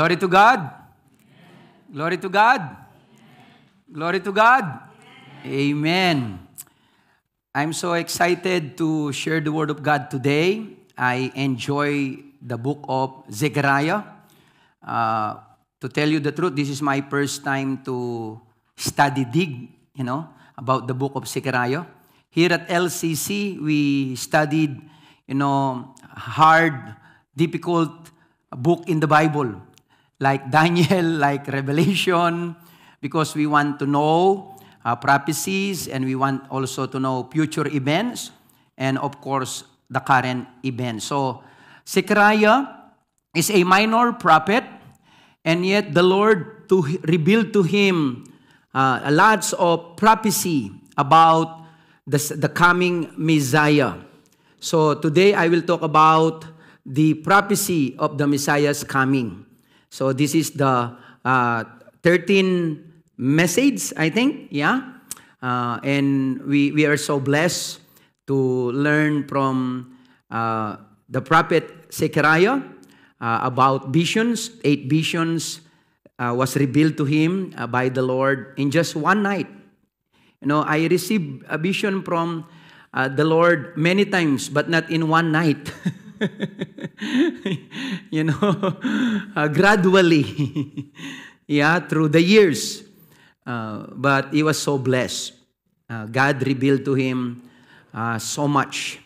Glory to God. Glory to God. Glory to God. Amen. I'm so excited to share the Word of God today. I enjoy the book of Zechariah. To tell you the truth, this is my first time to dig, about the book of Zechariah. Here at LCC, we studied, hard, difficult book in the Bible, like Daniel, like Revelation, because we want to know prophecies, and we want also to know future events, and of course, the current events. So, Zechariah is a minor prophet, and yet the Lord revealed to him lots of prophecy about the coming Messiah. So today I will talk about the prophecy of the Messiah's coming. So this is the 13th message, I think, and we are so blessed to learn from the prophet Zechariah about visions. 8 visions was revealed to him by the Lord in just one night. I received a vision from the Lord many times, but not in one night. Gradually, through the years. But he was so blessed. God revealed to him so much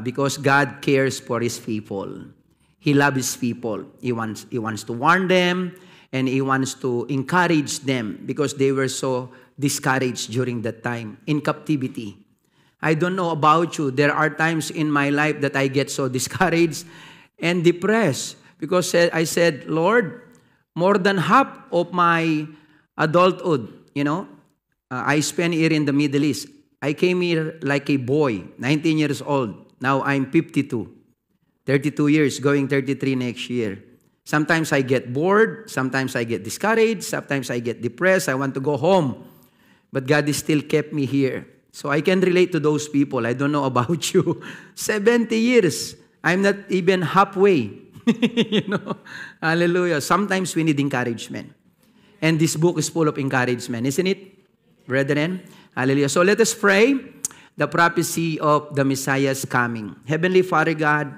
because God cares for his people. He loves his people. He wants to warn them, and he wants to encourage them because they were so discouraged during that time in captivity. I don't know about you. There are times in my life that I get so discouraged and depressed because I said, Lord, more than half of my adulthood, I spent here in the Middle East. I came here like a boy, 19 years old. Now I'm 52, 32 years, going 33 next year. Sometimes I get bored. Sometimes I get discouraged. Sometimes I get depressed. I want to go home. But God has still kept me here. So I can relate to those people. I don't know about you. 70 years. I'm not even halfway. Hallelujah. Sometimes we need encouragement. And this book is full of encouragement, isn't it, brethren? Hallelujah. So let us pray the prophecy of the Messiah's coming. Heavenly Father God,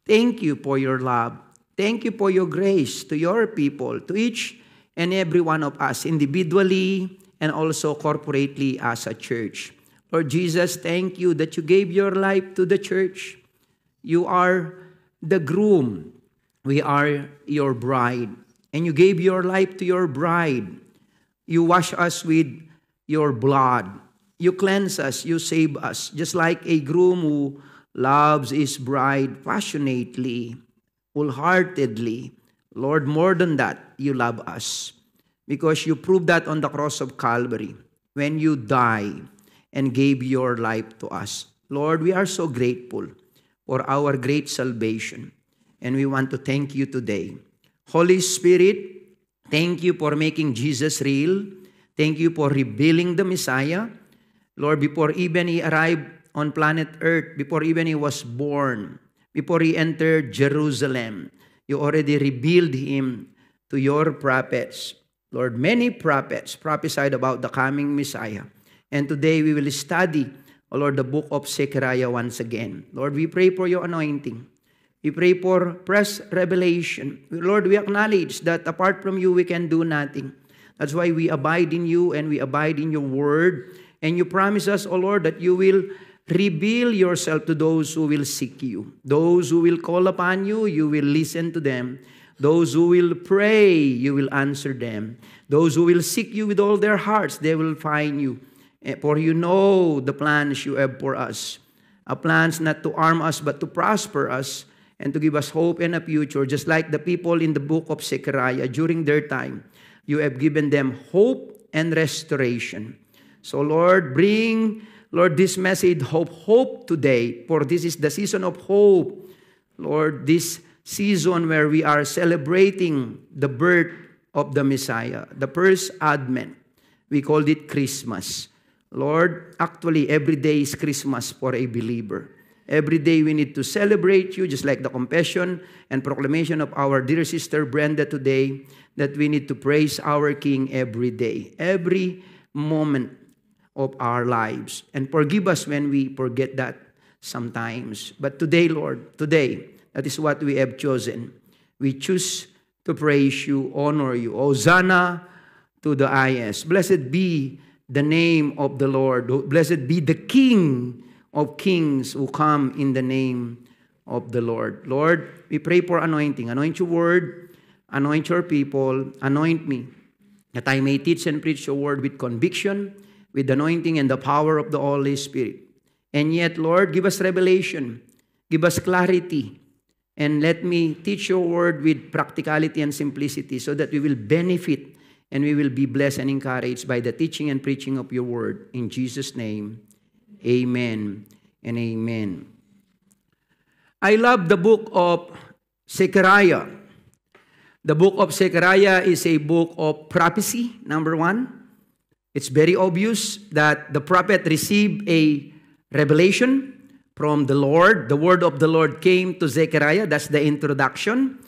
thank you for your love. Thank you for your grace to your people, to each and every one of us, individually and also corporately as a church. Lord Jesus, thank you that you gave your life to the church. You are the groom. We are your bride. And you gave your life to your bride. You wash us with your blood. You cleanse us. You save us. Just like a groom who loves his bride passionately, wholeheartedly. Lord, more than that, you love us. Because you proved that on the cross of Calvary when you died and gave your life to us. Lord, we are so grateful for our great salvation. And we want to thank you today. Holy Spirit, thank you for making Jesus real. Thank you for revealing the Messiah. Lord, before even he arrived on planet Earth, before even he was born, before he entered Jerusalem, you already revealed him to your prophets. Lord, many prophets prophesied about the coming Messiah. And today we will study, Lord, the book of Zechariah once again. Lord, we pray for your anointing. We pray for fresh revelation. Lord, we acknowledge that apart from you, we can do nothing. That's why we abide in you and we abide in your word. And you promise us, O Lord, that you will reveal yourself to those who will seek you. Those who will call upon you, you will listen to them. Those who will pray, you will answer them. Those who will seek you with all their hearts, they will find you. For you know the plans you have for us. Plans not to harm us, but to prosper us and to give us hope and a future. Just like the people in the book of Zechariah, during their time, you have given them hope and restoration. So Lord, bring, Lord, this message, hope today. For this is the season of hope. Lord, this season where we are celebrating the birth of the Messiah, the first Advent. We called it Christmas. Lord, actually every day is Christmas for a believer. Every day we need to celebrate you, just like the confession and proclamation of our dear sister Brenda today, that we need to praise our King every day, every moment of our lives. And forgive us when we forget that sometimes. But today, Lord, today, that is what we have chosen. We choose to praise you, honor you. Hosanna to the highest. Blessed be the name of the Lord. Blessed be the King of kings who come in the name of the Lord. Lord, we pray for anointing. Anoint your word, anoint your people, anoint me, that I may teach and preach your word with conviction, with anointing and the power of the Holy Spirit. And yet, Lord, give us revelation, give us clarity, and let me teach your word with practicality and simplicity so that we will benefit and we will be blessed and encouraged by the teaching and preaching of your word. In Jesus' name, amen and amen. I love the book of Zechariah. The book of Zechariah is a book of prophecy, number one. It's very obvious that the prophet received a revelation from the Lord. The word of the Lord came to Zechariah. That's the introduction.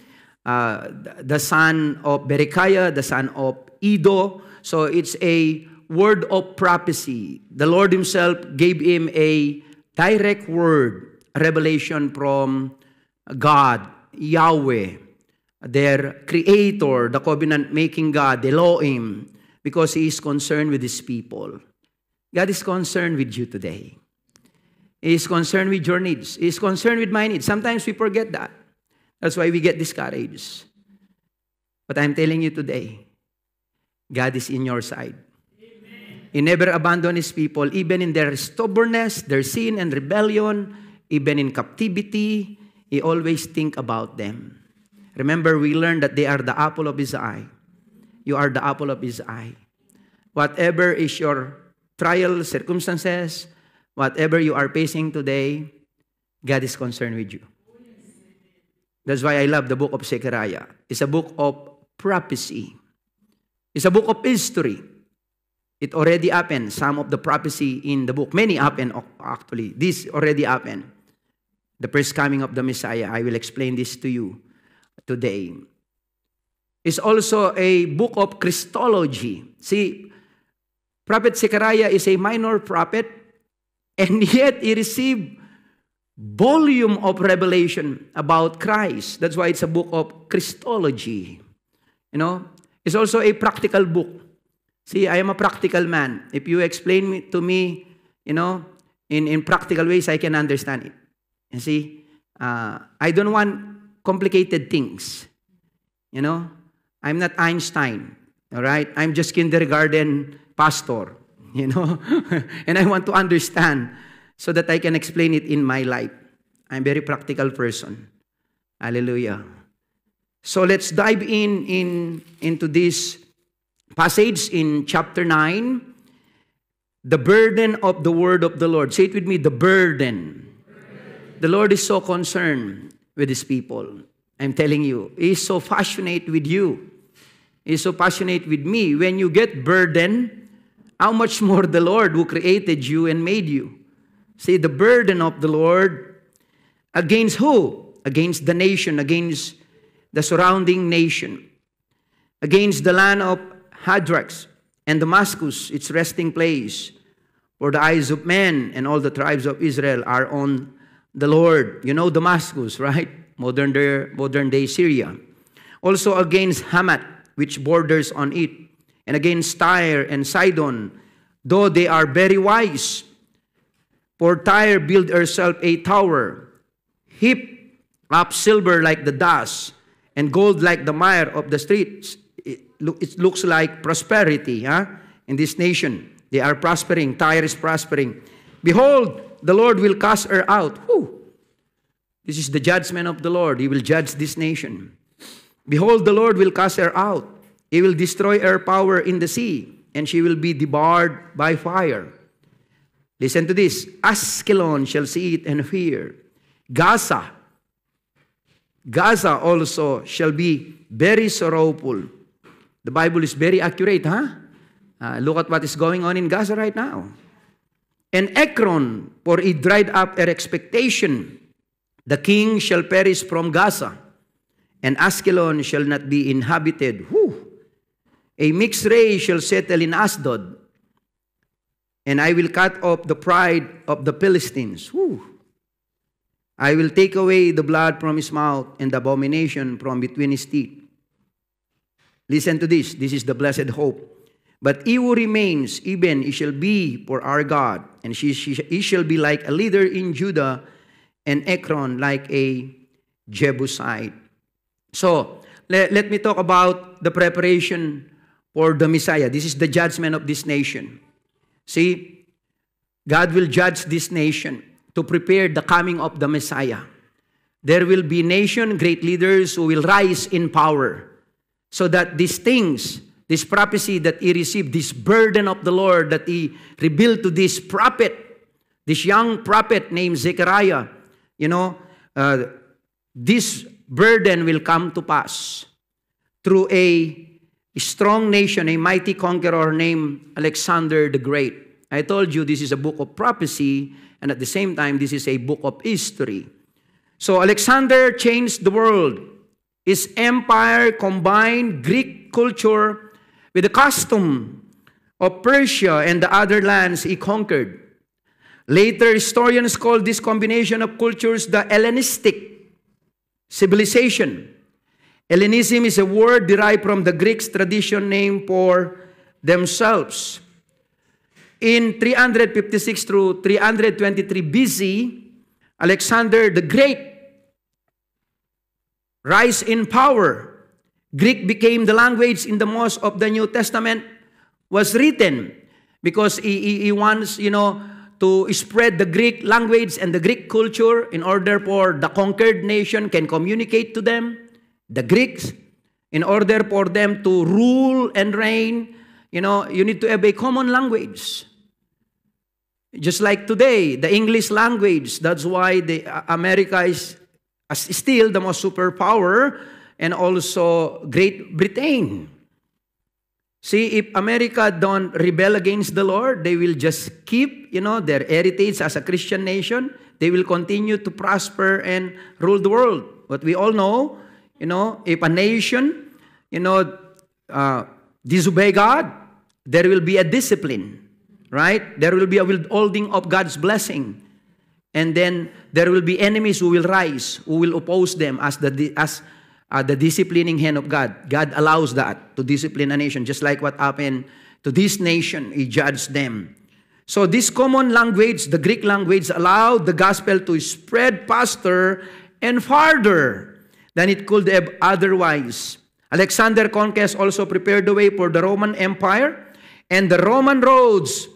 The son of Berechiah, the son of Iddo. So it's a word of prophecy. The Lord himself gave him a direct word, a revelation from God, Yahweh, their creator, the covenant-making God, Elohim, because he is concerned with his people. God is concerned with you today. He is concerned with your needs. He is concerned with my needs. Sometimes we forget that. That's why we get discouraged. But I'm telling you today, God is in your side. Amen. He never abandoned his people, even in their stubbornness, their sin and rebellion, even in captivity. He always think about them. Remember, we learned that they are the apple of his eye. You are the apple of his eye. Whatever is your trial, circumstances, whatever you are facing today, God is concerned with you. That's why I love the book of Zechariah. It's a book of prophecy. It's a book of history. It already happened. Some of the prophecy in the book. Many happened, actually. This already happened. The first coming of the Messiah. I will explain this to you today. It's also a book of Christology. See, Prophet Zechariah is a minor prophet, and yet he received volume of revelation about Christ. That's why it's a book of Christology. You know, it's also a practical book. See, I am a practical man. If you explain to me, you know, in practical ways, I can understand it. You see, I don't want complicated things. You know, I'm not Einstein, all right? I'm just kindergarten pastor, you know, and I want to understand so that I can explain it in my life. I'm a very practical person. Hallelujah. So let's dive into this passage in chapter 9. The burden of the word of the Lord. Say it with me, the burden. The Lord is so concerned with his people. I'm telling you, he is so passionate with you. He is so passionate with me. When you get burdened, how much more the Lord who created you and made you. See, the burden of the Lord against who? Against the nation, against the surrounding nation, against the land of Hadrach and Damascus, its resting place. For the eyes of men and all the tribes of Israel are on the Lord. You know Damascus, right? Modern day Syria. Also against Hamath, which borders on it, and against Tyre and Sidon, though they are very wise. For Tyre built herself a tower, heaped up silver like the dust, and gold like the mire of the streets. It looks like prosperity in this nation. They are prospering. Tyre is prospering. Behold, the Lord will cast her out. Whew. This is the judgment of the Lord. He will judge this nation. Behold, the Lord will cast her out. He will destroy her power in the sea, and she will be devoured by fire. Listen to this. Askelon shall see it and fear. Gaza also shall be very sorrowful. The Bible is very accurate, huh? Look at what is going on in Gaza right now. And Ekron, for it dried up her expectation. The king shall perish from Gaza, and Askelon shall not be inhabited. A mixed race shall settle in Asdod, and I will cut off the pride of the Philistines. I will take away the blood from his mouth and the abomination from between his teeth. Listen to this. This is the blessed hope. But he who remains, even he shall be for our God, and he shall be like a leader in Judah, and Ekron like a Jebusite. So, let me talk about the preparation for the Messiah. This is the judgment of this nation. See, God will judge this nation to prepare the coming of the Messiah. There will be nation, great leaders who will rise in power, so that these things, this prophecy that he received, this burden of the Lord that he revealed to this prophet, this young prophet named Zechariah, this burden will come to pass through a strong nation, a mighty conqueror named Alexander the Great. I told you this is a book of prophecy, and at the same time, this is a book of history. So Alexander changed the world. His empire combined Greek culture with the custom of Persia and the other lands he conquered. Later, historians call this combination of cultures the Hellenistic civilization. Hellenism is a word derived from the Greeks' tradition name for themselves. In 356 through 323 BC, Alexander the Great rise in power. Greek became the language in the most of the New Testament was written because he wants, to spread the Greek language and the Greek culture in order for the conquered nation can communicate to them, the Greeks, in order for them to rule and reign. You need to have a common language. Just like today, the English language, that's why America is still the most superpower, and also Great Britain. See, if America don't rebel against the Lord, they will just keep, their heritage as a Christian nation. They will continue to prosper and rule the world. But we all know, if a nation, disobey God, there will be a discipline, right? There will be a withholding of God's blessing. And then there will be enemies who will rise, who will oppose them as the disciplining hand of God. God allows that to discipline a nation, just like what happened to this nation. He judged them. So this common language, the Greek language, allowed the gospel to spread faster and farther than it could have otherwise. Alexander's conquest also prepared the way for the Roman Empire, and the Roman roads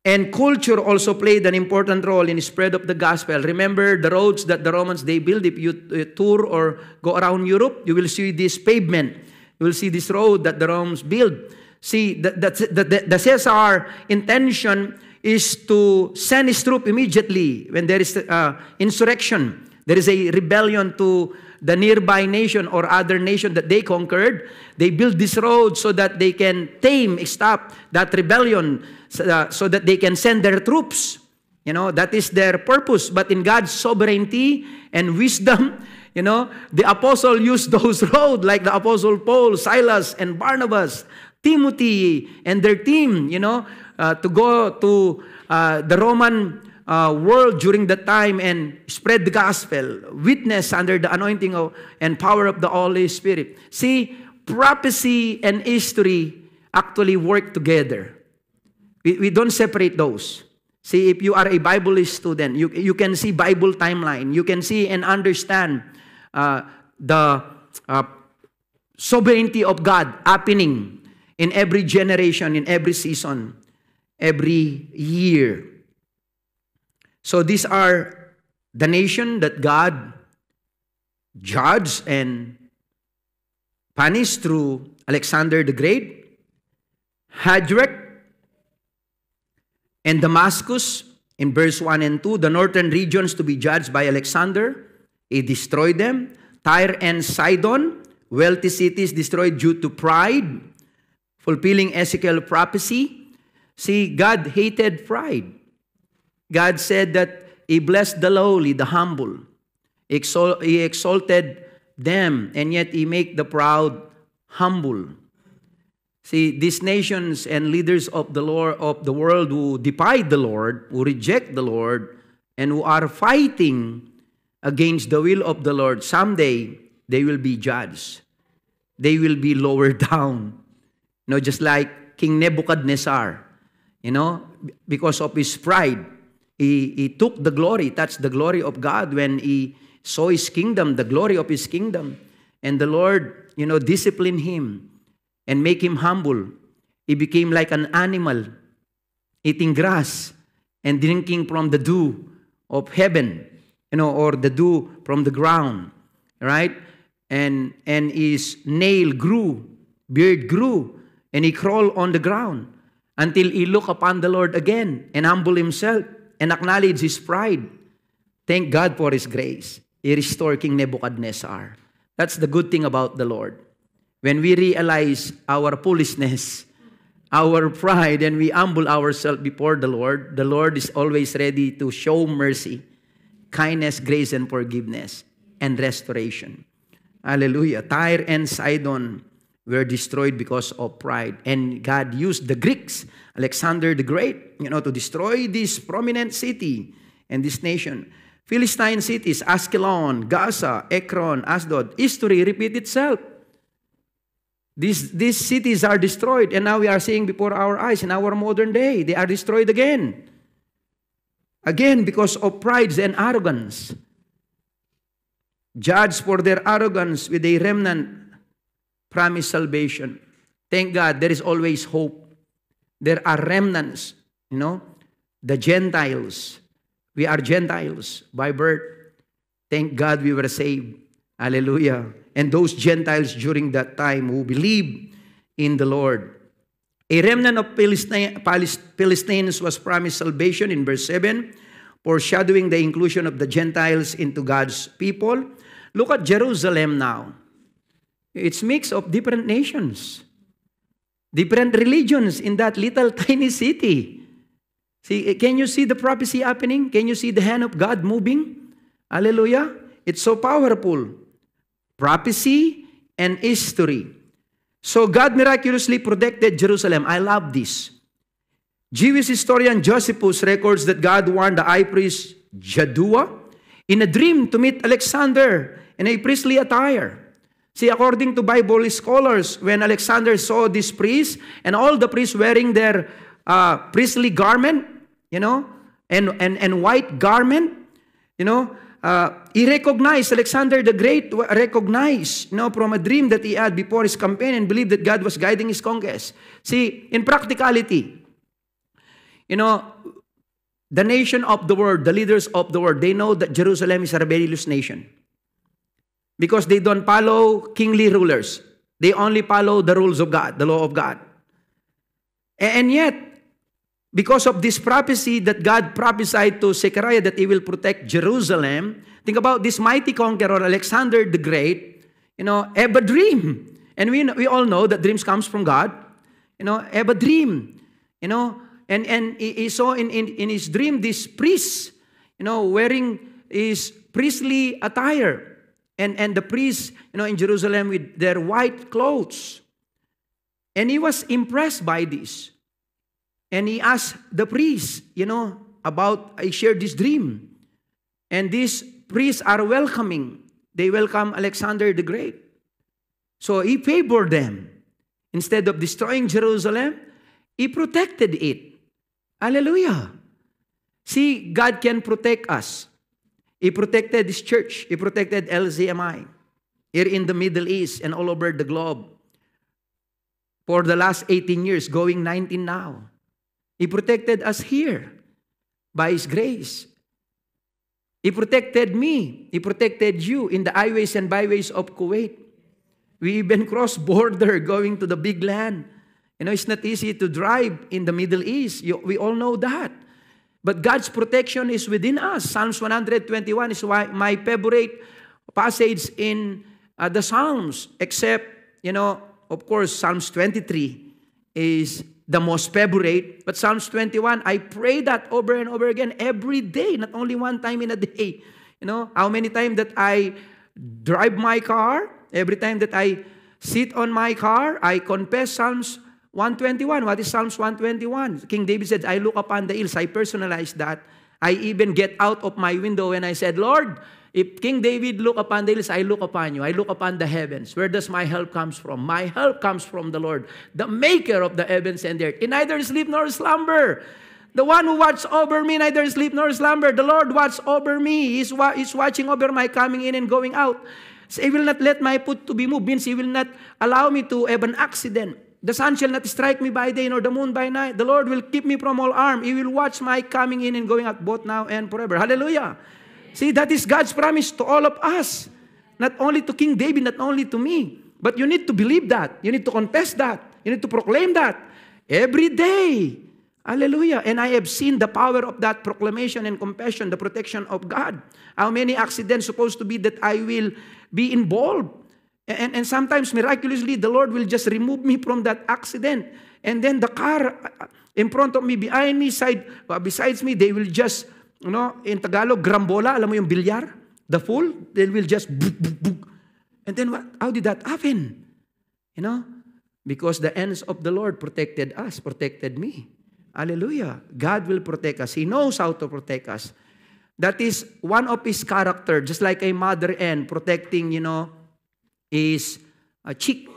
and culture also played an important role in the spread of the gospel. Remember the roads that the Romans, they built. If you tour or go around Europe, you will see this pavement. You will see this road that the Romans built. See, the Caesar intention is to send his troop immediately when there is insurrection. There is a rebellion to the nearby nation or other nation that they conquered. They built this road so that they can stop that rebellion, so that they can send their troops. That is their purpose. But in God's sovereignty and wisdom, the apostle used those roads, like the apostle Paul, Silas, and Barnabas, Timothy, and their team, to go to the Roman world during that time and spread the gospel, witness under the anointing and power of the Holy Spirit. See, prophecy and history actually work together. We don't separate those. See, if you are a Bible student, you can see Bible timeline. You can see and understand the sovereignty of God happening in every generation, in every season, every year. So these are the nation that God judged and punished through Alexander the Great, Hadrach, and Damascus in verse 1 and 2, the northern regions to be judged by Alexander. He destroyed them. Tyre and Sidon, wealthy cities destroyed due to pride, fulfilling Ezekiel prophecy. See, God hated pride. God said that He blessed the lowly, the humble. He exalted them, and yet He make the proud humble. See, these nations and leaders of the Lord of the world who defy the Lord, who reject the Lord, and who are fighting against the will of the Lord, someday they will be judged. They will be lowered down. Just like King Nebuchadnezzar, because of his pride, he took the glory, touched the glory of God when he saw his kingdom, the glory of his kingdom. And the Lord, disciplined him and make him humble. He became like an animal, eating grass and drinking from the dew of heaven, or the dew from the ground, right? And his nail grew, beard grew, and he crawled on the ground until he looked upon the Lord again and humbled himself and acknowledged his pride. Thank God for His grace. He restored King Nebuchadnezzar. That's the good thing about the Lord. When we realize our foolishness, our pride, and we humble ourselves before the Lord is always ready to show mercy, kindness, grace, and forgiveness, and restoration. Hallelujah. Tyre and Sidon were destroyed because of pride. And God used the Greeks, Alexander the Great, to destroy this prominent city and this nation. Philistine cities, Askelon, Gaza, Ekron, Asdod. History repeats itself. These cities are destroyed, and now we are seeing before our eyes in our modern day, they are destroyed again. Again, because of pride and arrogance. Judged for their arrogance with a remnant promised salvation. Thank God, there is always hope. There are remnants, the Gentiles. We are Gentiles by birth. Thank God we were saved. Hallelujah. And those Gentiles during that time who believed in the Lord. A remnant of Philistines was promised salvation in verse 7, foreshadowing the inclusion of the Gentiles into God's people. Look at Jerusalem now. It's a mix of different nations, different religions in that little tiny city. See, can you see the prophecy happening? Can you see the hand of God moving? Hallelujah. It's so powerful. Prophecy and history. So God miraculously protected Jerusalem. I love this. Jewish historian Josephus records that God warned the high priest Jaddua in a dream to meet Alexander in a priestly attire. See, according to Bible scholars, when Alexander saw this priest and all the priests wearing their priestly garment, and white garment, he recognized, Alexander the Great recognized, from a dream that he had before his campaign and believed that God was guiding his conquest. See, in practicality, the nation of the world, the leaders of the world, they know that Jerusalem is a rebellious nation. Because they don't follow kingly rulers. They only follow the rules of God, the law of God. And yet, because of this prophecy that God prophesied to Zechariah that He will protect Jerusalem, think about this mighty conqueror, Alexander the Great, have a dream. And we all know that dreams comes from God. Have a dream. And he saw in his dream this priest, wearing his priestly attire. And the priests, in Jerusalem with their white clothes. And he was impressed by this. And he asked the priest, I shared this dream. And these priests are welcoming. They welcome Alexander the Great. So he favored them. Instead of destroying Jerusalem, He protected it. Hallelujah. See, God can protect us. He protected this church. He protected LZMI here in the Middle East and all over the globe for the last 18 years, going 19 now. He protected us here by His grace. He protected me. He protected you in the highways and byways of Kuwait. We even crossed border going to the big land. It's not easy to drive in the Middle East. We all know that. But God's protection is within us. Psalms 121 is my favorite passage in the Psalms, except, of course, Psalms 23 is the most favorite. But Psalms 21, I pray that over and over again every day, not only one time in a day. You know, how many times that I drive my car, every time that I sit on my car, I confess Psalms 121. What is Psalms 121? King David said, I look upon the hills. I personalized that. I even get out of my window and I said, Lord, if King David look upon the hills, I look upon you. I look upon the heavens. Where does my help comes from? My help comes from the Lord, the maker of the heavens and the earth. He neither sleep nor slumber. The one who watches over me neither sleep nor slumber. The Lord watches over me. He's watching over my coming in and going out. So He will not let my foot to be moved. Means He will not allow me to have an accident. The sun shall not strike me by day, nor the moon by night. The Lord will keep me from all harm. He will watch my coming in and going out, both now and forever. Hallelujah. See, that is God's promise to all of us. Not only to King David, not only to me. But you need to believe that. You need to confess that. You need to proclaim that. Every day. Hallelujah. And I have seen the power of that proclamation and compassion, the protection of God. How many accidents supposed to be that I will be involved? And sometimes, miraculously, the Lord will just remove me from that accident. And then the car in front of me, behind me, besides me, they will just, you know, in Tagalog, grambola, alam mo yung bilyar? The fool, they will just book, book, book. And then what? How did that happen? You know? Because the hands of the Lord protected us, protected me. Hallelujah. God will protect us. He knows how to protect us. That is one of His character, just like a mother hen protecting, you know, His chick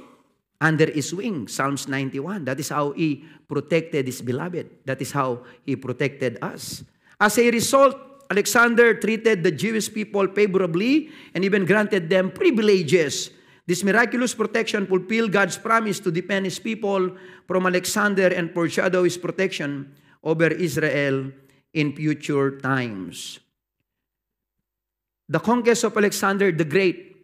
under His wing. Psalms 91. That is how He protected His beloved. That is how He protected us. As a result, Alexander treated the Jewish people favorably and even granted them privileges. This miraculous protection fulfilled God's promise to defend His people from Alexander and foreshadow His protection over Israel in future times. The conquest of Alexander the Great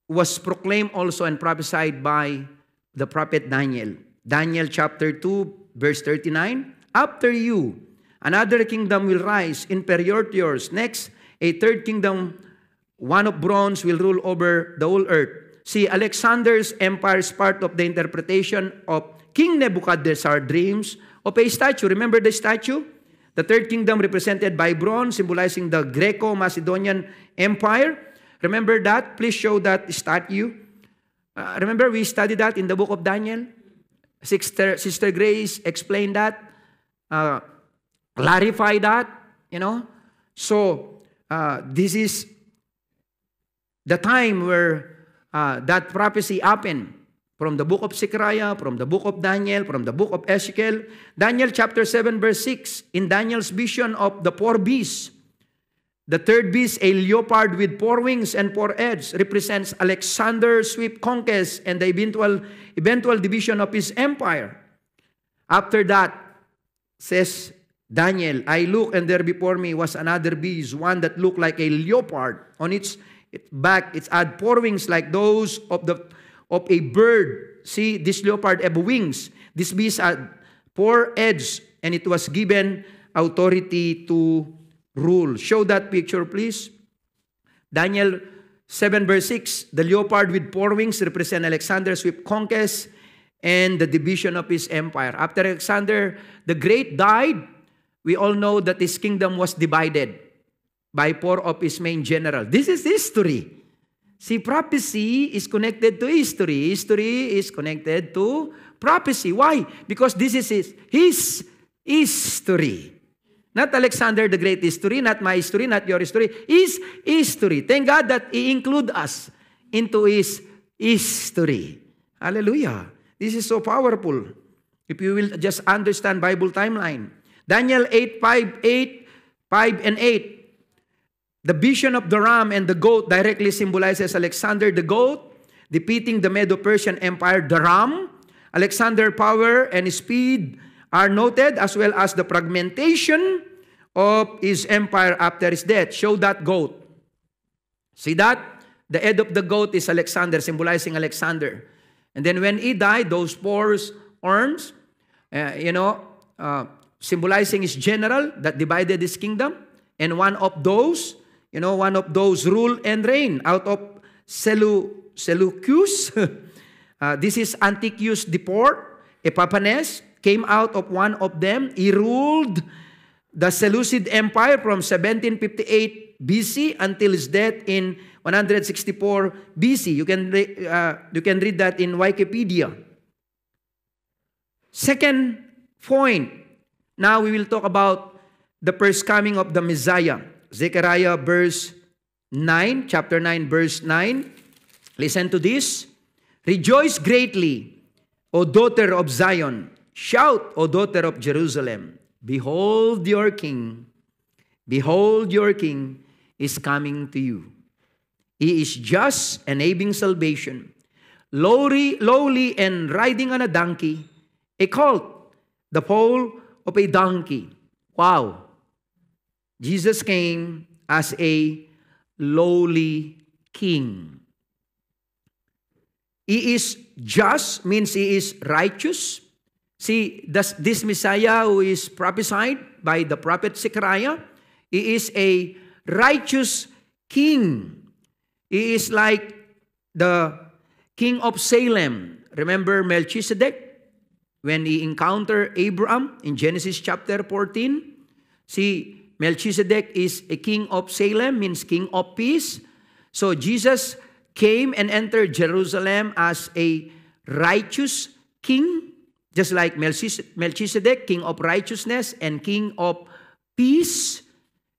was proclaimed also and prophesied by the prophet Daniel. Daniel chapter 2, verse 39. After you, another kingdom will rise, inferior to yours. Next, a third kingdom, one of bronze, will rule over the whole earth. See, Alexander's empire is part of the interpretation of King Nebuchadnezzar's dreams of a statue. Remember the statue? The third kingdom represented by bronze, symbolizing the Greco-Macedonian Empire. Remember that? Please show that statue. Remember we studied that in the book of Daniel? Sister Grace explained that. Clarify that, you know. So, this is the time where that prophecy happened. From the book of Zechariah, from the book of Daniel, from the book of Ezekiel. Daniel chapter 7 verse 6, in Daniel's vision of the four beasts, the third beast, a leopard with four wings and four heads, represents Alexander's swift conquest and the eventual division of his empire. After that, says Daniel, I looked and there before me was another beast, one that looked like a leopard. On its back, it had four wings like those of a bird. See, this leopard had wings. This beast had four heads, and it was given authority to rule. Show that picture, please. Daniel 7 verse 6, the leopard with four wings represent Alexander's swift conquest and the division of his empire. After Alexander the Great died, we all know that his kingdom was divided by four of his main generals. This is history. See, prophecy is connected to history. History is connected to prophecy. Why? Because this is his history. Not Alexander the Great history, not my history, not your history. His history. Thank God that He include us into His history. Hallelujah. This is so powerful. If you will just understand Bible timeline. Daniel 8, 5 and 8. The vision of the ram and the goat directly symbolizes Alexander the goat, defeating the Medo-Persian Empire. The ram, Alexander's power and speed are noted, as well as the fragmentation of his empire after his death. Show that goat. See that? The head of the goat is Alexander, symbolizing Alexander. And then when he died, those four horns, symbolizing his general that divided his kingdom. And one of those rule and reign out of Seleucus. This is Antiochus IV. Epiphanes came out of one of them. He ruled the Seleucid Empire from 1758 BC until his death in 164 BC. You can read that in Wikipedia. Second point, now we will talk about the first coming of the Messiah. Zechariah chapter 9, verse 9. Listen to this. Rejoice greatly, O daughter of Zion. Shout, O daughter of Jerusalem. Behold your king is coming to you. He is just and having salvation, lowly and riding on a donkey, a colt, the foal of a donkey. Wow. Jesus came as a lowly king. He is just, means he is righteous. See, this Messiah who is prophesied by the prophet Zechariah, he is a righteous king. He is like the king of Salem. Remember Melchizedek? When he encountered Abraham in Genesis chapter 14. See, Melchizedek is a king of Salem, means king of peace. So Jesus came and entered Jerusalem as a righteous king, just like Melchizedek, king of righteousness and king of peace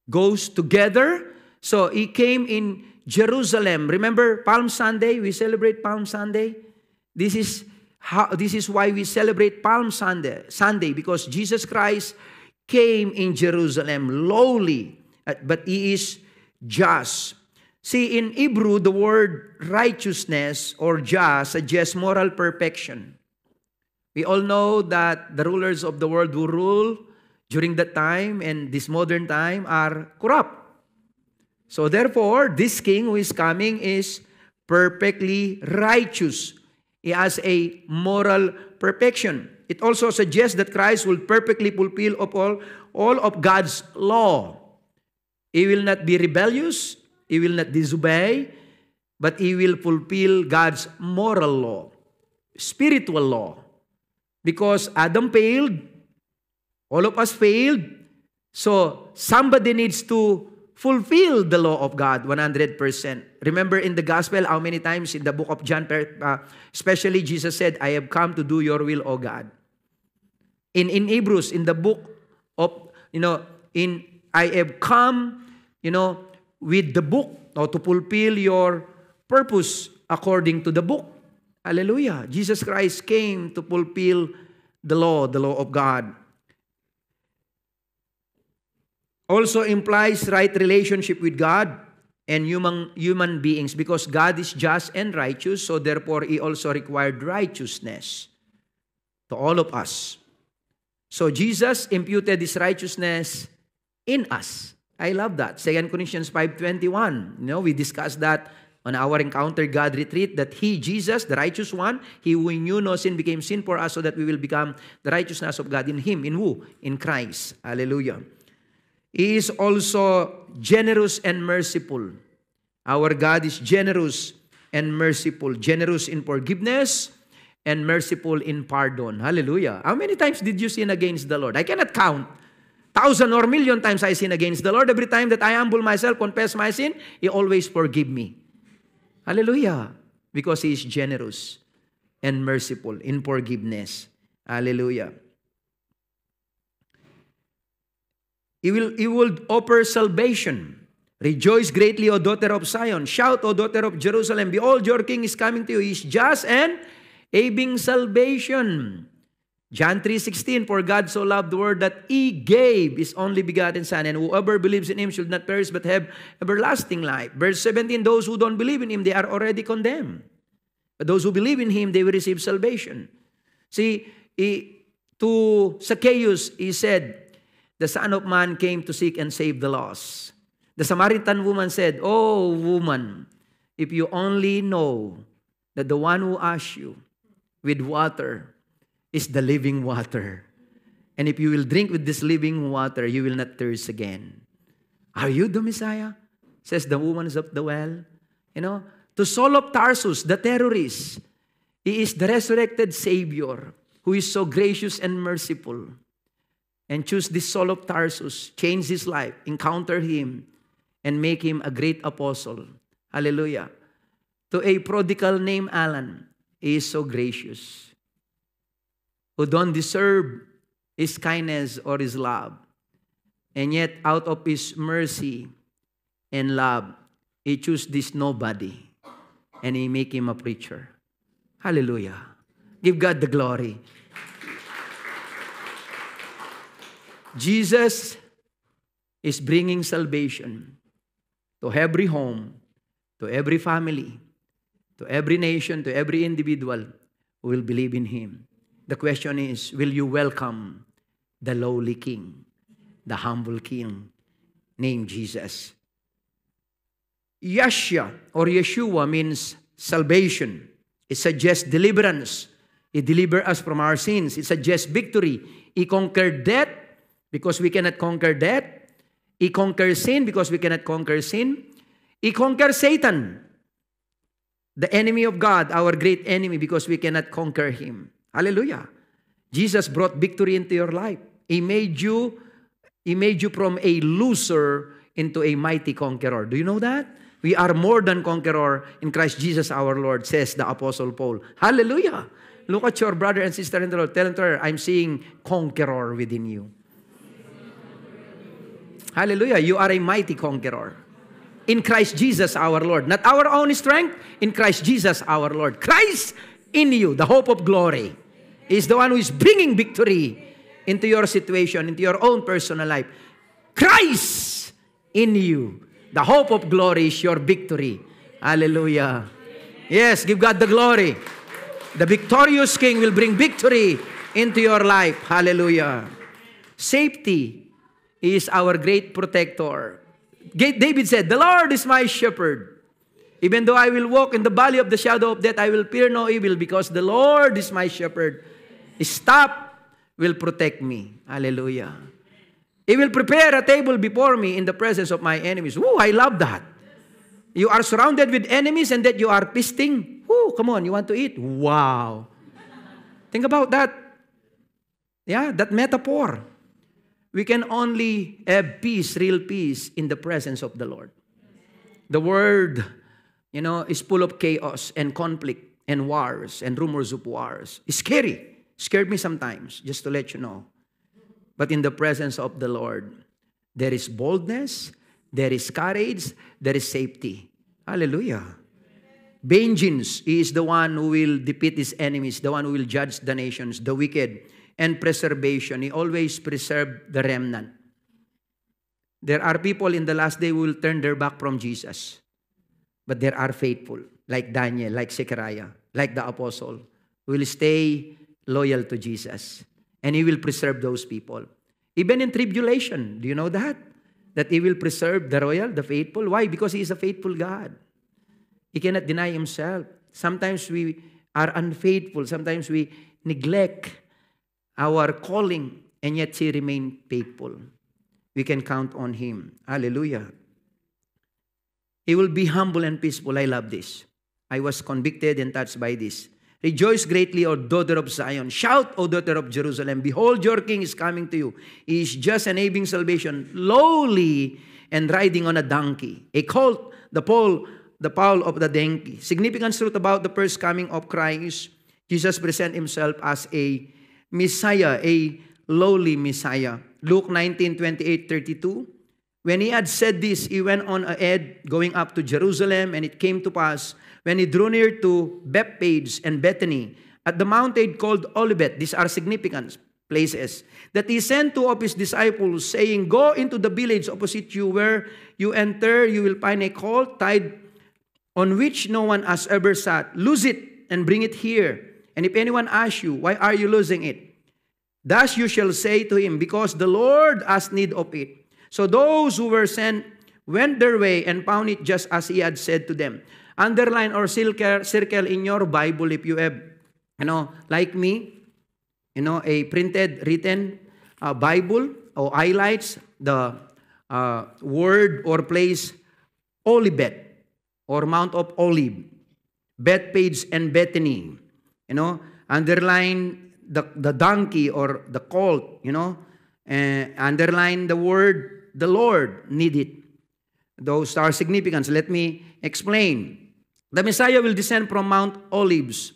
goes together. So he came in Jerusalem. Remember Palm Sunday? We celebrate Palm Sunday. This is why we celebrate Palm Sunday, because Jesus Christ came in Jerusalem lowly, but he is just. See, in Hebrew, the word righteousness or just suggests moral perfection. We all know that the rulers of the world who rule during that time and this modern time are corrupt. So therefore, this king who is coming is perfectly righteous. He has a moral perfection. It also suggests that Christ will perfectly fulfill all of God's law. He will not be rebellious. He will not disobey. But he will fulfill God's moral law, spiritual law. Because Adam failed. All of us failed. So somebody needs to fulfill the law of God 100%. Remember in the gospel, how many times in the book of John, especially Jesus said, I have come to do your will, O God. In Hebrews, in the book of, I have come, with the book, or to fulfill your purpose according to the book. Hallelujah. Jesus Christ came to fulfill the law of God. Also implies right relationship with God and human beings, because God is just and righteous, so therefore He also required righteousness to all of us. So Jesus imputed His righteousness in us. I love that. 2 Corinthians 5:21. We discussed that on our Encounter God retreat, that He, Jesus, the righteous one, He who knew no sin became sin for us so that we will become the righteousness of God in Him. In who? In Christ. Hallelujah. He is also generous and merciful. Our God is generous and merciful. Generous in forgiveness and merciful in pardon. Hallelujah. How many times did you sin against the Lord? I cannot count. 1,000 or million times I sin against the Lord. Every time that I humble myself, confess my sin, He always forgive me. Hallelujah. Because He is generous and merciful in forgiveness. Hallelujah. He will offer salvation. Rejoice greatly, O daughter of Zion. Shout, O daughter of Jerusalem. Behold, your king is coming to you. He is just and having salvation. John 3:16, for God so loved the world that He gave His only begotten Son, and whoever believes in Him should not perish but have everlasting life. Verse 17, those who don't believe in Him, they are already condemned. But those who believe in Him, they will receive salvation. See, to Zacchaeus, He said, the Son of Man came to seek and save the lost. The Samaritan woman said, oh, woman, if you only know that the one who asked you with water is the living water. And if you will drink with this living water, you will not thirst again. Are you the Messiah? Says the woman of the well. To Saul of Tarsus, the terrorist, he is the resurrected Savior who is so gracious and merciful, and choose this Saul of Tarsus, change his life, encounter him, and make him a great apostle. Hallelujah. To a prodigal named Alan, he is so gracious, who don't deserve his kindness or his love. And yet, out of his mercy and love, he chose this nobody, and he make him a preacher. Hallelujah. Give God the glory. Jesus is bringing salvation to every home, to every family, to every nation, to every individual who will believe in Him. The question is, will you welcome the lowly King, the humble King named Jesus? Yeshua or Yeshua means salvation. It suggests deliverance. He delivers us from our sins. It suggests victory. He conquered death because we cannot conquer death. He conquers sin because we cannot conquer sin. He conquers Satan, the enemy of God, our great enemy, because we cannot conquer him. Hallelujah. Jesus brought victory into your life. He made you from a loser into a mighty conqueror. Do you know that? We are more than conqueror in Christ Jesus our Lord, says the Apostle Paul. Hallelujah. Look at your brother and sister in the Lord. Tell them, I'm seeing conqueror within you. Hallelujah. You are a mighty conqueror. In Christ Jesus our Lord. Not our own strength. In Christ Jesus our Lord. Christ in you, the hope of glory, is the one who is bringing victory into your situation, into your own personal life. Christ in you, the hope of glory, is your victory. Hallelujah. Yes, give God the glory. The victorious King will bring victory into your life. Hallelujah. Safety is our great protector. David said, the Lord is my shepherd. Even though I will walk in the valley of the shadow of death, I will fear no evil because the Lord is my shepherd. His staff will protect me. Hallelujah. He will prepare a table before me in the presence of my enemies. Woo, I love that. You are surrounded with enemies and that you are feasting. Woo, come on, you want to eat? Wow. Think about that. Yeah, that metaphor. We can only have peace, real peace, in the presence of the Lord. The world, is full of chaos and conflict and wars and rumors of wars. It's scary. Scared me sometimes, just to let you know. But in the presence of the Lord, there is boldness, there is courage, there is safety. Hallelujah. Vengeance is the one who will defeat his enemies, the one who will judge the nations, the wicked. And preservation, He always preserved the remnant. There are people in the last day who will turn their back from Jesus. But there are faithful, like Daniel, like Zechariah, like the apostle, who will stay loyal to Jesus. And He will preserve those people. Even in tribulation, do you know that? That He will preserve the royal, the faithful. Why? Because He is a faithful God. He cannot deny Himself. Sometimes we are unfaithful. Sometimes we neglect our calling, and yet He remained faithful. We can count on Him. Hallelujah. He will be humble and peaceful. I love this. I was convicted and touched by this. Rejoice greatly, O daughter of Zion. Shout, O daughter of Jerusalem. Behold, your King is coming to you. He is just and having salvation, lowly and riding on a donkey. A colt, the foal of the donkey. Significant truth about the first coming of Christ. Jesus present Himself as a Messiah, a lowly Messiah. Luke 19:28-32. When He had said this, He went on ahead, going up to Jerusalem, and it came to pass, when He drew near to Bethphage and Bethany, at the mountain called Olivet, these are significant places, that He sent two of His disciples, saying, Go into the village opposite you, where you enter, you will find a colt tied on which no one has ever sat. Loose it and bring it here. And if anyone asks you, why are you losing it? Thus you shall say to him, because the Lord has need of it. So those who were sent went their way and found it just as He had said to them. Underline or circle in your Bible if you have, like me, a printed, written Bible, or highlights the word or place Olivet or Mount of Olive, Bethphage and Bethany. Underline the donkey or the colt, underline the word, the Lord need it. Those are significance. Let me explain. The Messiah will descend from Mount Olives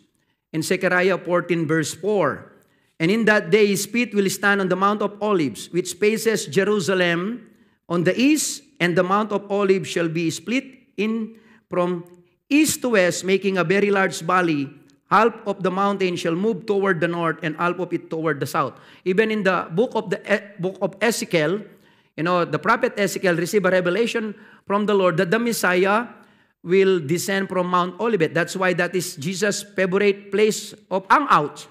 in Zechariah 14 verse 4. And in that day, his feet will stand on the Mount of Olives, which faces Jerusalem on the east, and the Mount of Olives shall be split in from east to west, making a very large valley. Half of the mountain shall move toward the north, and half of it toward the south. Even in the book of Ezekiel, the prophet Ezekiel received a revelation from the Lord that the Messiah will descend from Mount Olivet. That's why that is Jesus' favorite place of hangout.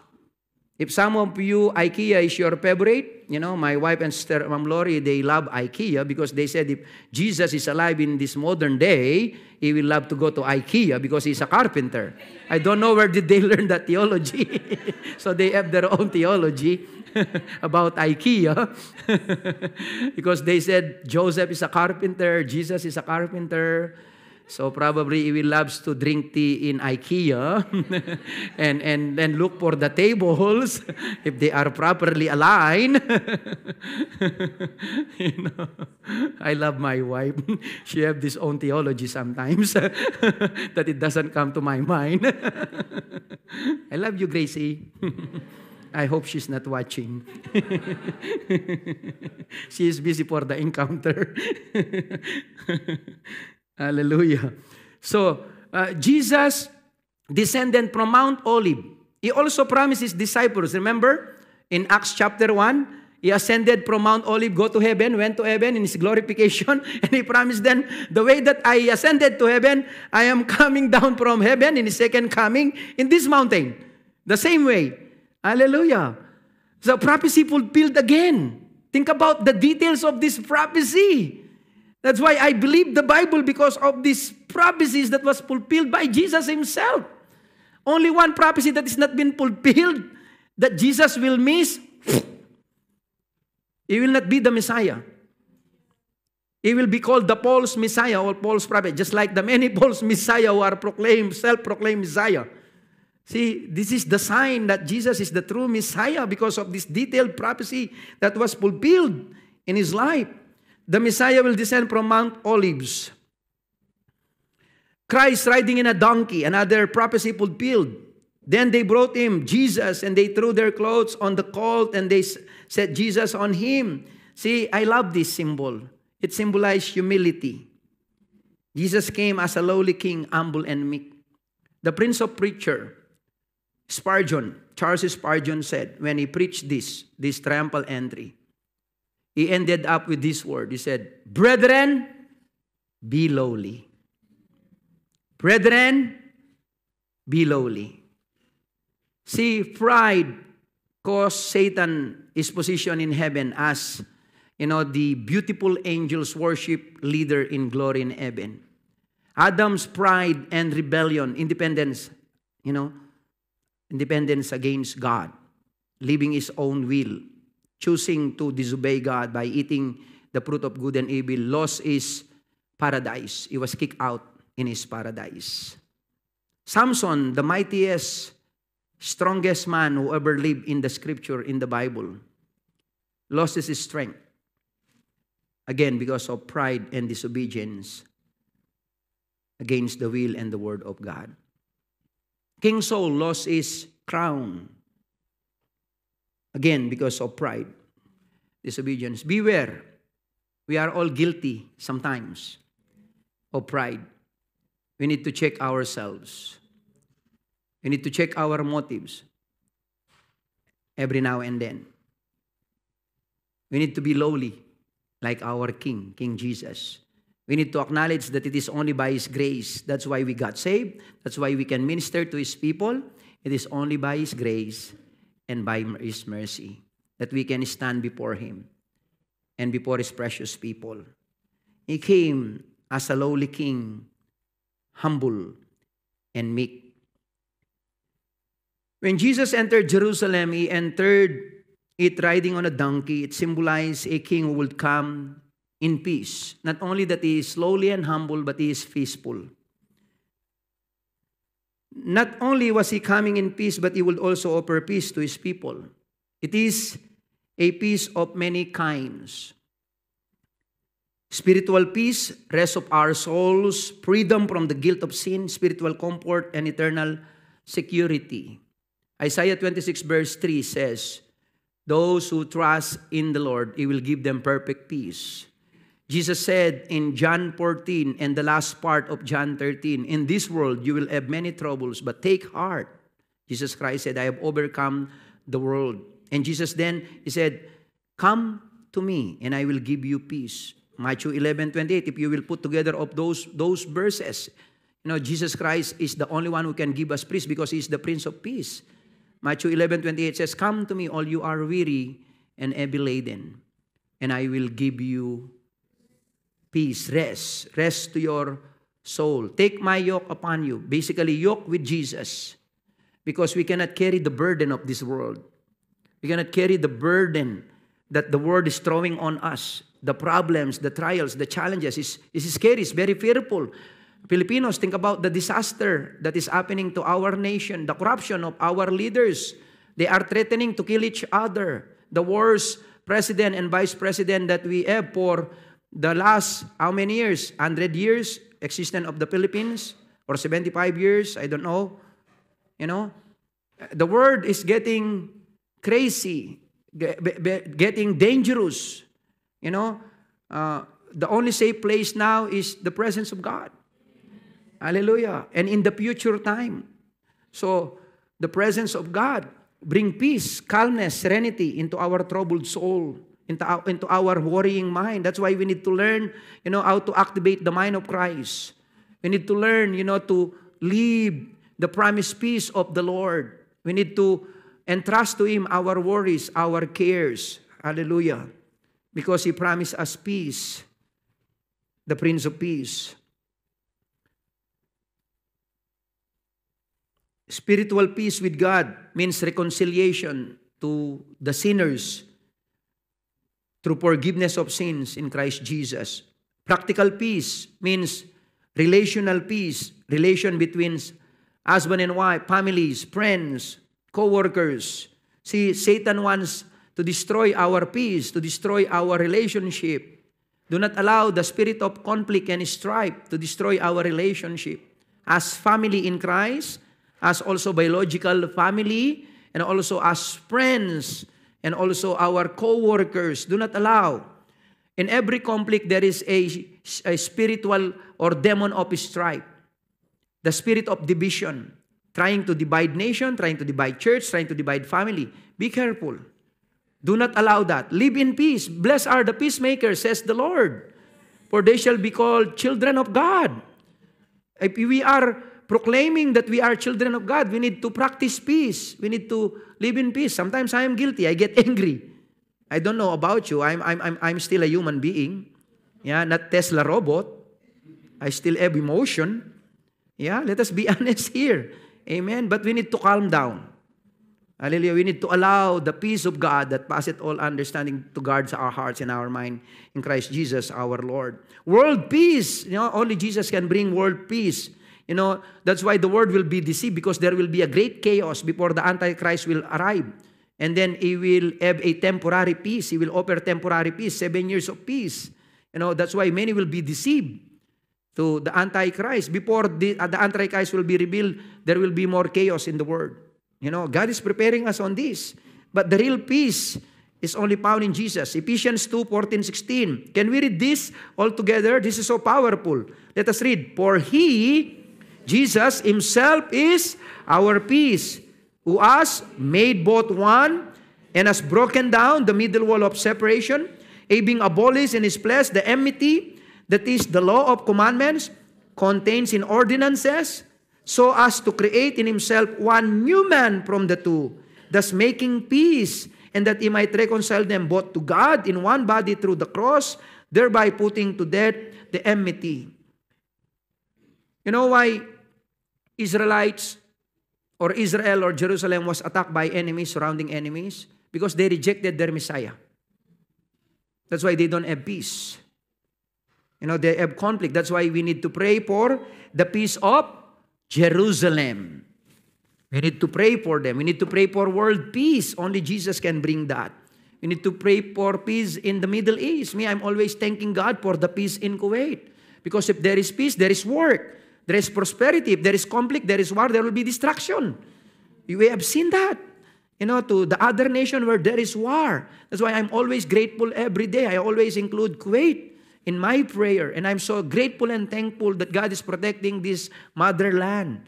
If some of you, IKEA is your favorite, my wife and sister, Ma'am Lori, they love IKEA because they said if Jesus is alive in this modern day, he will love to go to IKEA because he's a carpenter. I don't know where did they learn that theology. So they have their own theology about IKEA. Because they said Joseph is a carpenter, Jesus is a carpenter. So probably he will loves to drink tea in IKEA and then look for the tables if they are properly aligned. I love my wife. She have this own theology sometimes that it doesn't come to my mind. I love you, Gracie. I hope she's not watching. She is busy for the encounter. Hallelujah. So, Jesus descended from Mount Olive. He also promised his disciples, remember, in Acts chapter 1, he ascended from Mount Olive, go to heaven, went to heaven in his glorification, and he promised them, the way that I ascended to heaven, I am coming down from heaven in his second coming in this mountain. The same way. Hallelujah. So prophecy fulfilled again. Think about the details of this prophecy. That's why I believe the Bible because of these prophecies that was fulfilled by Jesus himself. Only one prophecy that is not been fulfilled that Jesus will miss. He will not be the Messiah. He will be called the false Messiah or false prophet, just like the many false Messiah who are proclaimed, self-proclaimed Messiah. See, this is the sign that Jesus is the true Messiah because of this detailed prophecy that was fulfilled in his life. The Messiah will descend from Mount Olives. Christ riding in a donkey, another prophecy fulfilled. Then they brought him, Jesus, and they threw their clothes on the colt, and they set Jesus on him. See, I love this symbol. It symbolizes humility. Jesus came as a lowly king, humble and meek. The Prince of Preacher, Spurgeon, Charles Spurgeon said, when he preached this triumphal entry, he ended up with this word. He said, "Brethren, be lowly. Brethren, be lowly." See, pride caused Satan his position in heaven as, the beautiful angels worship leader in glory in heaven. Adam's pride and rebellion, independence against God, living his own will, choosing to disobey God by eating the fruit of good and evil, lost his paradise. He was kicked out in his paradise. Samson, the mightiest, strongest man who ever lived in the scripture, in the Bible, lost his strength. Again, because of pride and disobedience against the will and the word of God. King Saul lost his crown. Again, because of pride, disobedience. Beware. We are all guilty sometimes of pride. We need to check ourselves. We need to check our motives every now and then. We need to be lowly like our King, King Jesus. We need to acknowledge that it is only by His grace. That's why we got saved. That's why we can minister to His people. It is only by His grace and by His mercy that we can stand before Him and before His precious people. He came as a lowly king, humble and meek. When Jesus entered Jerusalem, He entered it riding on a donkey. It symbolized a king who would come in peace. Not only that He is lowly and humble, but He is peaceful. Not only was he coming in peace, but he would also offer peace to his people. It is a peace of many kinds. Spiritual peace, rest of our souls, freedom from the guilt of sin, spiritual comfort, and eternal security. Isaiah 26 verse 3 says, those who trust in the Lord, He will give them perfect peace. Jesus said in John 14 and the last part of John 13, in this world you will have many troubles, but take heart. Jesus Christ said, I have overcome the world. And Jesus then, He said, come to me and I will give you peace. Matthew 11:28, if you will put together of those verses, Jesus Christ is the only one who can give us peace because He is the Prince of Peace. Matthew 11:28 says, come to me all you are weary and heavy laden, and I will give you peace, rest to your soul. Take my yoke upon you. Basically, yoke with Jesus. Because we cannot carry the burden of this world. We cannot carry the burden that the world is throwing on us. The problems, the trials, the challenges is scary, it's very fearful. Filipinos, think about the disaster that is happening to our nation, the corruption of our leaders. They are threatening to kill each other. The worst president and vice president that we have for the last, how many years? 100 years existence of the Philippines? Or 75 years? I don't know. The world is getting crazy, getting dangerous. The only safe place now is the presence of God. Hallelujah. And in the future time. So, the presence of God bring peace, calmness, serenity into our troubled soul, into our worrying mind. That's why we need to learn, how to activate the mind of Christ. We need to learn, to live the promised peace of the Lord. We need to entrust to Him our worries, our cares. Hallelujah. Because He promised us peace, the Prince of Peace. Spiritual peace with God means reconciliation to the sinners through forgiveness of sins in Christ Jesus. Practical peace means relational peace, relation between husband and wife, families, friends, co-workers. See, Satan wants to destroy our peace, to destroy our relationship. Do not allow the spirit of conflict and strife to destroy our relationship. As family in Christ, as also biological family, and also as friends, and also our co-workers. Do not allow. In every conflict, there is a spiritual or demon of strife. The spirit of division, trying to divide nation, trying to divide church, trying to divide family. Be careful. Do not allow that. Live in peace. Blessed are the peacemakers, says the Lord, for they shall be called children of God. If we are proclaiming that we are children of God, we need to practice peace. We need to live in peace. Sometimes I am guilty. I get angry. I don't know about you. I'm still a human being. Yeah, not Tesla robot. I still have emotion. Yeah, let us be honest here. Amen. But we need to calm down. Hallelujah. We need to allow the peace of God that passeth all understanding to guard our hearts and our mind in Christ Jesus our Lord. World peace. Only Jesus can bring world peace. That's why the world will be deceived, because there will be a great chaos before the Antichrist will arrive. And then He will have a temporary peace. He will offer temporary peace, 7 years of peace. That's why many will be deceived to the Antichrist. Before the Antichrist will be revealed, there will be more chaos in the world. God is preparing us on this. But the real peace is only found in Jesus. Ephesians 2:14-16. Can we read this all together? This is so powerful. Let us read. For He, Jesus Himself, is our peace, who has made both one and has broken down the middle wall of separation, having abolished in His flesh the enmity, that is the law of commandments, contains in ordinances, so as to create in Himself one new man from the two, thus making peace, and that He might reconcile them both to God in one body through the cross, thereby putting to death the enmity. You know why Israelites or Israel or Jerusalem was attacked by enemies, surrounding enemies? Because they rejected their Messiah. That's why they don't have peace. They have conflict. That's why we need to pray for the peace of Jerusalem. We need to pray for them. We need to pray for world peace. Only Jesus can bring that. We need to pray for peace in the Middle East. I'm always thanking God for the peace in Kuwait. Because if there is peace, there is work. There is prosperity. If there is conflict, there is war, there will be destruction. We have seen that. To the other nation where there is war. That's why I'm always grateful every day. I always include Kuwait in my prayer. And I'm so grateful and thankful that God is protecting this motherland,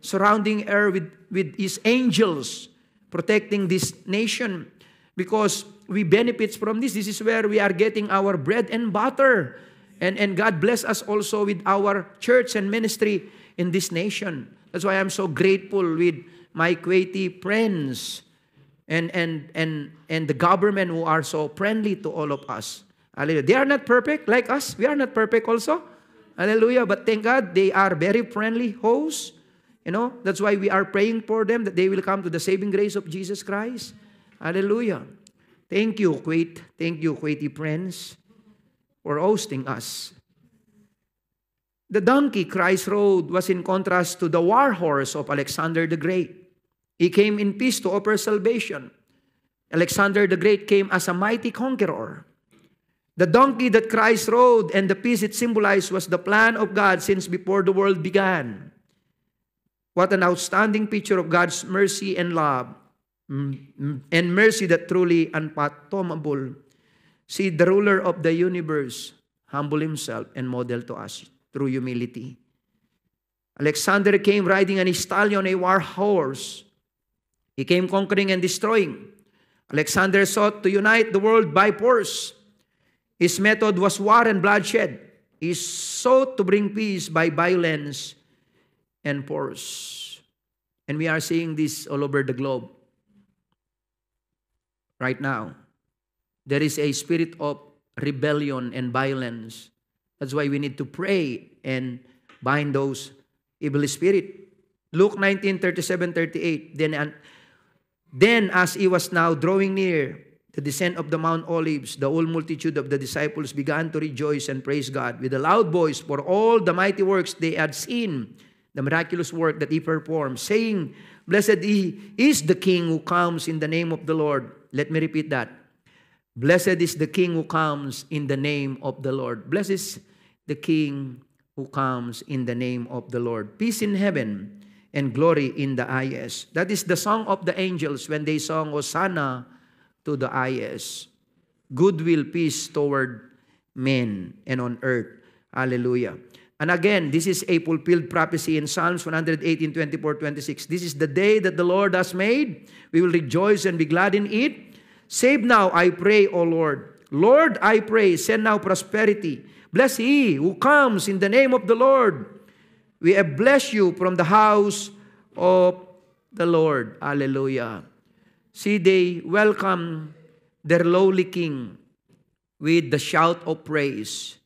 surrounding her with His angels, protecting this nation. Because we benefit from this. This is where we are getting our bread and butter. And God bless us also with our church and ministry in this nation. That's why I'm so grateful with my Kuwaiti friends and the government who are so friendly to all of us. Hallelujah. They are not perfect like us. We are not perfect also. Hallelujah. But thank God they are very friendly hosts. That's why we are praying for them that they will come to the saving grace of Jesus Christ. Hallelujah. Thank you, Kuwait. Thank you, Kuwaiti friends, for hosting us. The donkey Christ rode was in contrast to the war horse of Alexander the Great. He came in peace to offer salvation. Alexander the Great came as a mighty conqueror. The donkey that Christ rode and the peace it symbolized was the plan of God since before the world began. What an outstanding picture of God's mercy and love, and mercy that truly unfathomable. See, the ruler of the universe humbled himself and modeled to us through humility. Alexander came riding on a stallion, a war horse. He came conquering and destroying. Alexander sought to unite the world by force. His method was war and bloodshed. He sought to bring peace by violence and force. And we are seeing this all over the globe right now. There is a spirit of rebellion and violence. That's why we need to pray and bind those evil spirits. Luke 19:37-38. Then as he was now drawing near the descent of the Mount Olives, the whole multitude of the disciples began to rejoice and praise God with a loud voice for all the mighty works they had seen, the miraculous work that He performed, saying, Blessed is the King who comes in the name of the Lord. Let me repeat that. Blessed is the King who comes in the name of the Lord. Blessed is the King who comes in the name of the Lord. Peace in heaven and glory in the highest. That is the song of the angels when they sang Hosanna to the highest. Goodwill, peace toward men and on earth. Hallelujah. And again, this is a fulfilled prophecy in Psalms 118:24-26. This is the day that the Lord has made. We will rejoice and be glad in it. Save now, I pray, O Lord. Lord, I pray, send now prosperity. Bless he who comes in the name of the Lord. We have blessed you from the house of the Lord. Hallelujah. See, they welcome their lowly king with the shout of praise,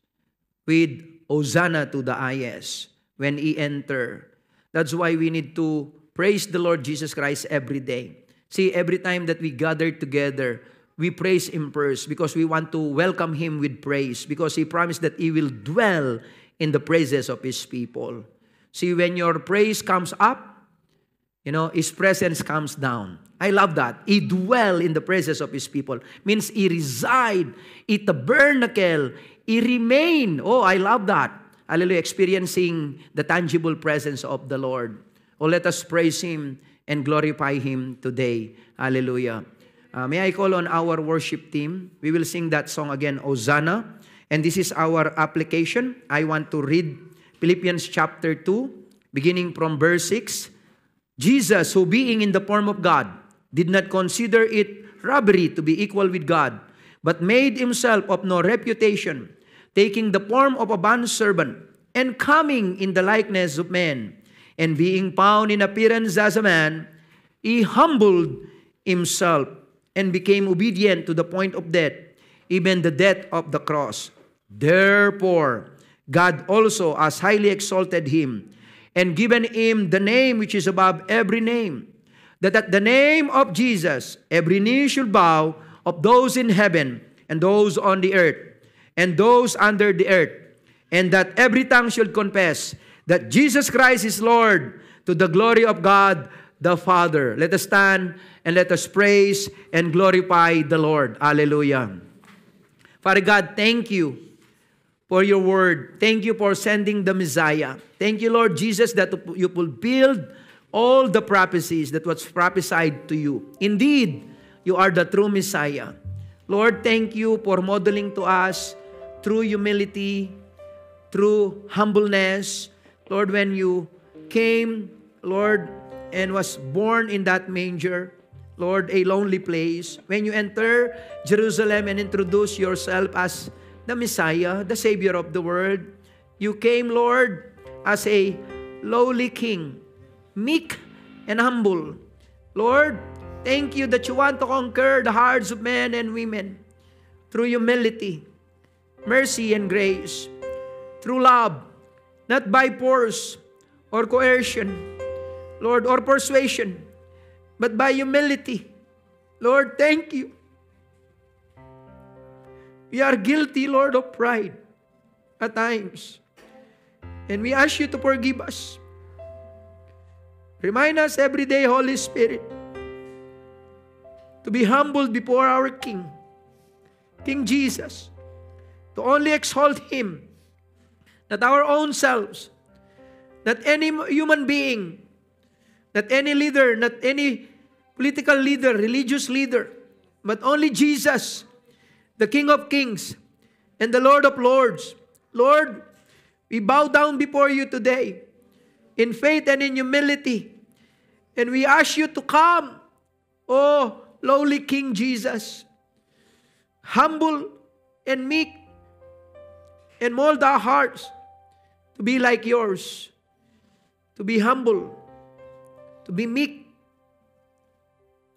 with Hosanna to the highest when he enter. That's why we need to praise the Lord Jesus Christ every day. See, every time that we gather together, we praise Him first because we want to welcome Him with praise because He promised that He will dwell in the praises of His people. See, when your praise comes up, His presence comes down. I love that. He dwell in the praises of His people. Means He reside, He tabernacle, He remain. Oh, I love that. Hallelujah. Experiencing the tangible presence of the Lord. Oh, let us praise Him and glorify Him today. Hallelujah. May I call on our worship team? We will sing that song again, Hosanna. And this is our application. I want to read Philippians chapter 2, beginning from verse 6. Jesus, who being in the form of God, did not consider it robbery to be equal with God, but made Himself of no reputation, taking the form of a bondservant, and coming in the likeness of men, and being found in appearance as a man, He humbled Himself and became obedient to the point of death, even the death of the cross. Therefore, God also has highly exalted Him, and given Him the name which is above every name, that at the name of Jesus every knee should bow, of those in heaven, and those on the earth, and those under the earth, and that every tongue should confess that Jesus Christ is Lord, to the glory of God the Father. Let us stand and let us praise and glorify the Lord. Hallelujah. Father God, thank you for your word. Thank you for sending the Messiah. Thank you, Lord Jesus, that you fulfilled all the prophecies that was prophesied to you. Indeed, you are the true Messiah. Lord, thank you for modeling to us through humility, through humbleness. Lord, when you came, Lord, and was born in that manger, Lord, a lonely place. When you enter Jerusalem and introduce yourself as the Messiah, the Savior of the world, you came, Lord, as a lowly king, meek and humble. Lord, thank you that you want to conquer the hearts of men and women through humility, mercy, and grace, through love, not by force or coercion, Lord, or persuasion, but by humility. Lord, thank you. We are guilty, Lord, of pride at times. And we ask you to forgive us. Remind us every day, Holy Spirit, to be humbled before our King, King Jesus, to only exalt Him, not our own selves, not any human being, not any leader, not any political leader, religious leader, but only Jesus, the King of Kings and the Lord of Lords. Lord, we bow down before you today in faith and in humility, and we ask you to come, oh lowly King Jesus, humble and meek, and mold our hearts to be like yours, to be humble, to be meek,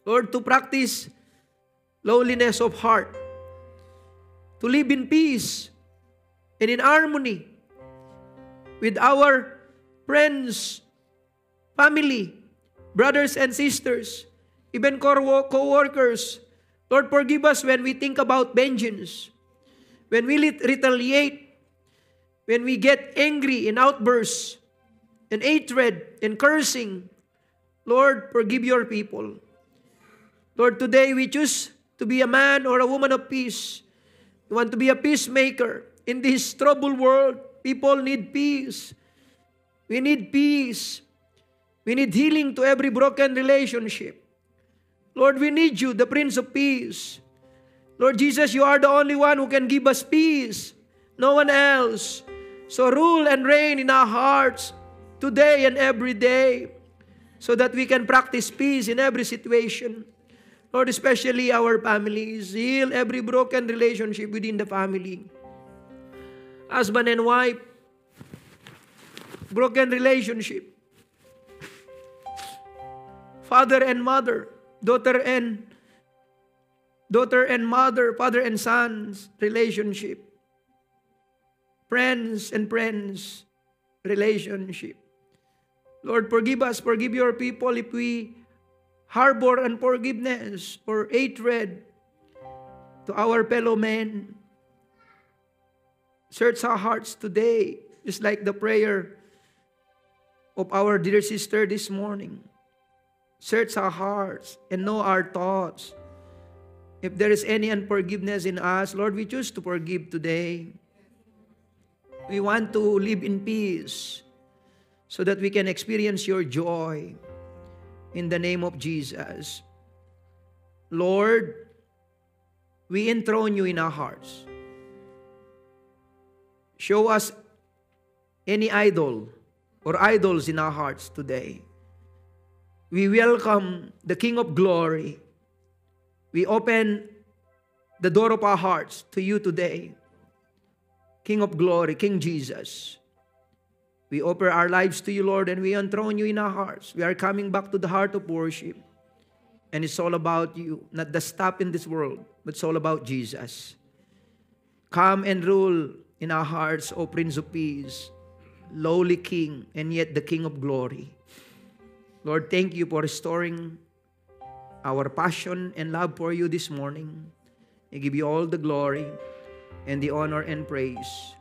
Lord, to practice lowliness of heart, to live in peace and in harmony with our friends, family, brothers and sisters, even co-workers. Lord, forgive us when we think about vengeance, when we retaliate, when we get angry in outbursts and hatred and cursing. Lord, forgive your people. Lord, today we choose to be a man or a woman of peace. We want to be a peacemaker in this troubled world. People need peace. We need peace. We need healing to every broken relationship. Lord, we need you, the Prince of Peace. Lord Jesus, you are the only one who can give us peace. No one else. So rule and reign in our hearts today and every day, so that we can practice peace in every situation. Lord, especially our families. Heal every broken relationship within the family. Husband and wife, broken relationship. Father and mother, daughter and mother, father and sons relationship. Friends and friends relationship. Lord, forgive us, forgive your people if we harbor unforgiveness or hatred to our fellow men. Search our hearts today, just like the prayer of our dear sister this morning. Search our hearts and know our thoughts. If there is any unforgiveness in us, Lord, we choose to forgive today. We want to live in peace so that we can experience your joy in the name of Jesus. Lord, we enthrone you in our hearts. Show us any idol or idols in our hearts today. We welcome the King of Glory. We open the door of our hearts to you today. King of Glory, King Jesus. We offer our lives to you, Lord, and we enthrone you in our hearts. We are coming back to the heart of worship. And it's all about you, not the stuff in this world, but it's all about Jesus. Come and rule in our hearts, O Prince of Peace, lowly King, and yet the King of Glory. Lord, thank you for restoring our passion and love for you this morning. I give you all the glory and the honor and praise.